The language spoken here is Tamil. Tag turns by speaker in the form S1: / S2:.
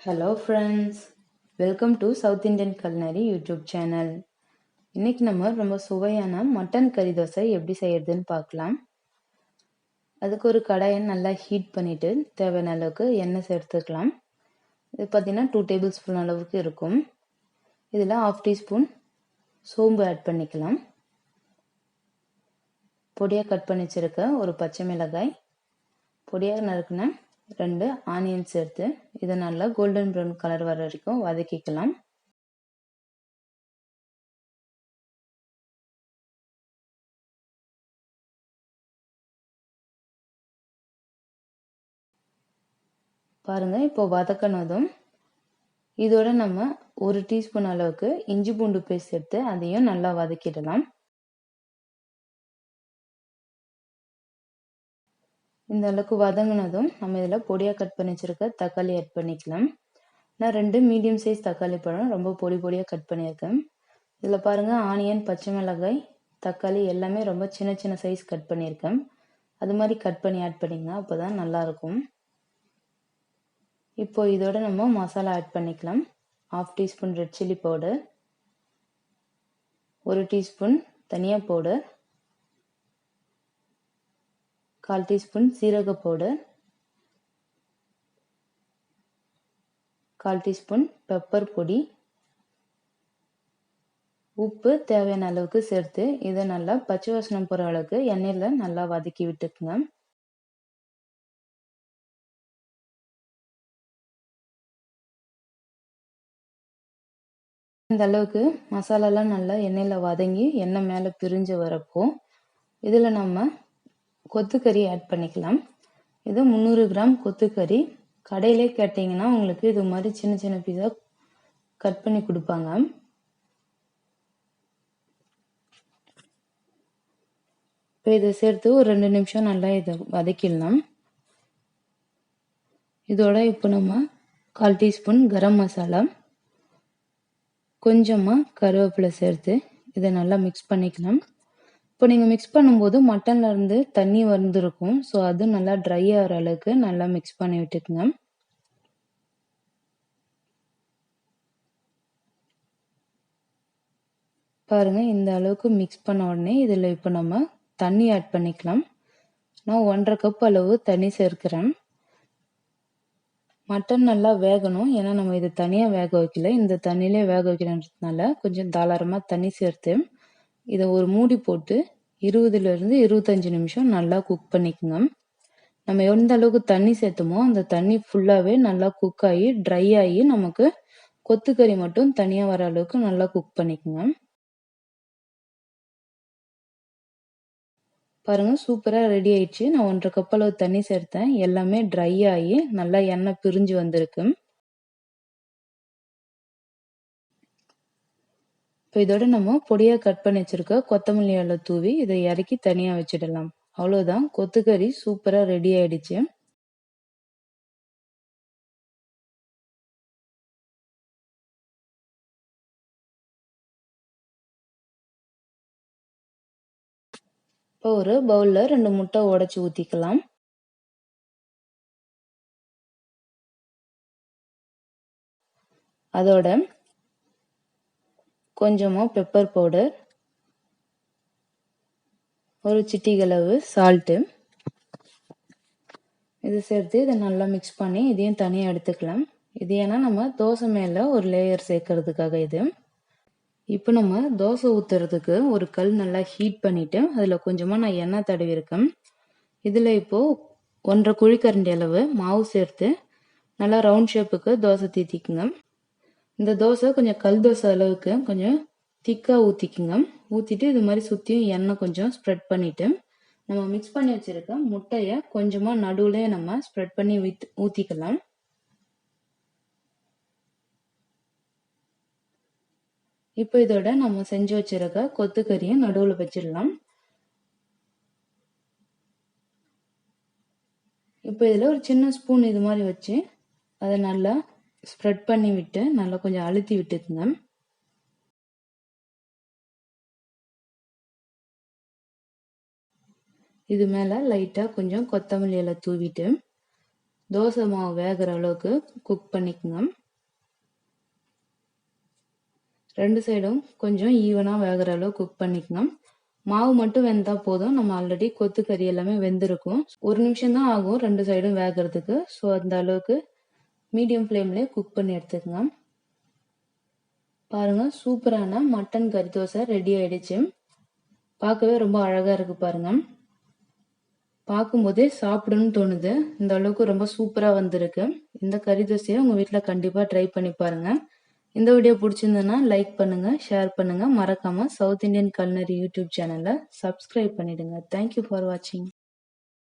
S1: Hello friends, welcome to South Indian Culinary YouTube channel. இன்னைக்கு நம்ம ரொம்ப சுவையான மட்டன் கறி தோசை எப்படி செய்யறதுன்னு பார்க்கலாம். அதுக்கு ஒரு கடாயை நல்லா ஹீட் பண்ணிட்டு தேவையான அளவுக்கு எண்ணெய் சேர்த்துக்கலாம். இது பார்த்தீங்கன்னா 2 டேபிள் ஸ்பூன் அளவுக்கு இருக்கும். இதில் 1/2 டீஸ்பூன் சோம்பு ஆட் பண்ணிக்கலாம். பொடியாக கட் பண்ணி வச்சிருக்க ஒரு பச்சை மிளகாய், பொடியாக நறுக்குன 2 ஆனியன் சேர்த்து இதை நல்லா கோல்டன் ப்ரௌன் கலர் வர வரைக்கும் வதக்கிக்கலாம். பாருங்க, இப்போ வதக்கினதும் இதோட நம்ம 1 டீஸ்பூன் அளவுக்கு இஞ்சி பூண்டு பேஸ்ட் சேர்த்து அதையும் நல்லா வதக்கிடலாம். இந்த அளவுக்கு வதங்கினதும் நம்ம இதில் பொடியாக கட் பண்ணி வச்சிருக்க தக்காளி ஆட் பண்ணிக்கலாம். நான் 2 மீடியம் சைஸ் தக்காளி பழம் ரொம்ப பொடியாக கட் பண்ணியிருக்கேன். இதில் பாருங்கள், ஆனியன், பச்சை மிளகாய், தக்காளி எல்லாமே ரொம்ப சின்ன சின்ன சைஸ் கட் பண்ணியிருக்கேன். அது மாதிரி கட் பண்ணி ஆட் பண்ணிங்கன்னா அப்போ தான் நல்லாயிருக்கும். இப்போ இதோட நம்ம மசாலா ஆட் பண்ணிக்கலாம். 1/2 teaspoon red chilli powder, 1 teaspoon தனியா பவுடர், 1/4 டீஸ்பூன் சீரக பவுடர், 1/4 டீஸ்பூன் பெப்பர் பொடி, உப்பு தேவையான அளவுக்கு சேர்த்து இதை நல்லா பச்சை வாசனை போகிற அளவுக்கு எண்ணெயில் நல்லா வதக்கி விட்டுக்குங்க. இந்த அளவுக்கு மசாலாலாம் நல்லா எண்ணெயில் வதங்கி எண்ணெய் மேலே பிரிஞ்சு வரப்போ இதில் நம்ம கொத்துக்கறி ஆட் பண்ணிக்கலாம். இது 300 கிராம் கொத்துக்கறி. கடையிலே கேட்டிங்கன்னா உங்களுக்கு இது மாதிரி சின்ன சின்ன பீஸாக கட் பண்ணி கொடுப்பாங்க. இப்போ இதை சேர்த்து ஒரு 2 நிமிஷம் நல்லா இதை வதக்கிடலாம். இதோட இப்போ நம்ம 1/4 டீஸ்பூன் கரம் மசாலா, கொஞ்சமாக கருவேப்பிலை சேர்த்து இதை நல்லா மிக்ஸ் பண்ணிக்கலாம். இப்போ நீங்கள் மிக்ஸ் பண்ணும்போது மட்டன்ல இருந்து தண்ணி வந்துருக்கும். ஸோ அது நல்லா ட்ரை ஆகிற அளவுக்கு நல்லா மிக்ஸ் பண்ணி விட்டுக்குங்க. பாருங்க, இந்த அளவுக்கு மிக்ஸ் பண்ண உடனே இதில் இப்போ நம்ம தண்ணி ஆட் பண்ணிக்கலாம். நான் 1.5 கப் அளவு தண்ணி சேர்க்கிறேன். மட்டன் நல்லா வேகணும், ஏன்னா நம்ம இது தனியாக வேக வைக்கல, இந்த தண்ணியிலே வேக வைக்கிறதுனால கொஞ்சம் தாராளமாக தண்ணி சேர்த்து இதை ஒரு மூடி போட்டு 20லேருந்து 25 நிமிஷம் நல்லா குக் பண்ணிக்கோங்க. நம்ம எந்த அளவுக்கு தண்ணி சேர்த்தோமோ அந்த தண்ணி ஃபுல்லாகவே நல்லா குக் ஆகி ட்ரை ஆகி நமக்கு கொத்துக்கறி மட்டும் தனியாக வர அளவுக்கு நல்லா குக் பண்ணிக்கோங்க. பாருங்க, சூப்பராக ரெடி ஆயிடுச்சு. நான் 1.5 கப் அளவு தண்ணி சேர்த்தேன். எல்லாமே ட்ரை ஆகி நல்லா எண்ணெய் பிரிஞ்சு வந்திருக்கு. இப்போ இதோட நம்ம பொடியாக கட் பண்ணி வச்சிருக்க கொத்தமல்லி இலை தூவி இதை இறக்கி தனியாக வச்சிடலாம். அவ்வளோதான், கொத்துக்கறி சூப்பராக ரெடி ஆயிடுச்சு. இப்போ ஒரு பவுலில் 2 முட்டை உடைச்சி ஊற்றிக்கலாம். அதோட கொஞ்சமாக பெப்பர் பவுடர், ஒரு சிட்டிகளவு சால்ட்டு இது சேர்த்து இதை நல்லா மிக்ஸ் பண்ணி இதையும் தனியாக எடுத்துக்கலாம். இது ஏன்னா நம்ம தோசை மேலே ஒரு லேயர் சேர்க்கறதுக்காக இது. இப்போ நம்ம தோசை ஊற்றுறதுக்கு ஒரு கல் நல்லா ஹீட் பண்ணிவிட்டு அதில் கொஞ்சமாக நான் எண்ணெய் தடவி இருக்கேன். இதில் இப்போது 1.5 குழிக்கரண்டி அளவு மாவு சேர்த்து நல்லா ரவுண்ட் ஷேப்புக்கு தோசை தீத்திக்குங்க. இந்த தோசை கொஞ்சம் கல் தோசை அளவுக்கு கொஞ்சம் திக்காக ஊற்றிக்குங்க. ஊற்றிட்டு இது மாதிரி சுற்றியும் எண்ணெய் கொஞ்சம் ஸ்ப்ரெட் பண்ணிவிட்டு நம்ம மிக்ஸ் பண்ணி வச்சுருக்க முட்டையை கொஞ்சமாக நடுவில் நம்ம ஸ்ப்ரெட் பண்ணி ஊற்றிக்கலாம். இப்போ இதோட நம்ம செஞ்சு வச்சிருக்க கொத்துக்கறியை நடுவில் வச்சிடலாம். இப்போ இதில் ஒரு சின்ன ஸ்பூன் இது மாதிரி வச்சு அதை நல்லா ஸ்ப்ரெட் பண்ணி விட்டு நல்லா கொஞ்சம் அழுத்தி விட்டுக்குங்க. இது மேலே லைட்டாக கொஞ்சம் கொத்தமல்லி இலை தூவிட்டு தோசை மாவு வேகிற அளவுக்கு குக் பண்ணிக்கோங்க. 2 சைடும் கொஞ்சம் ஈவனா வேகிற அளவு குக் பண்ணிக்கணும். மாவு மட்டும் வெந்தா போதும். நம்ம ஆல்ரெடி கொத்துக்கறி எல்லாமே வெந்திருக்கும். 1 நிமிஷம் தான் ஆகும் 2 சைடும் வேகிறதுக்கு. ஸோ அந்த அளவுக்கு மீடியம் ஃப்ளேம்லேயே குக் பண்ணி எடுத்துக்கங்க. பாருங்க, சூப்பரான மட்டன் கறி தோசை ரெடி ஆயிடுச்சு. பார்க்கவே ரொம்ப அழகா இருக்கு பாருங்க. பார்க்கும்போதே சாப்பிடணும்னு தோணுது. இந்த அளவுக்கு ரொம்ப சூப்பரா வந்திருக்கு. இந்த கறி தோசையை உங்க வீட்டில் கண்டிப்பா ட்ரை பண்ணி பாருங்க. இந்த வீடியோ பிடிச்சிருந்ததுன்னா லைக் பண்ணுங்க, ஷேர் பண்ணுங்க. மறக்காம சவுத் இந்தியன் கல்னரி யூடியூப் சேனலை சப்ஸ்கிரைப் பண்ணிடுங்க. தேங்க்யூ ஃபார் வாட்சிங்.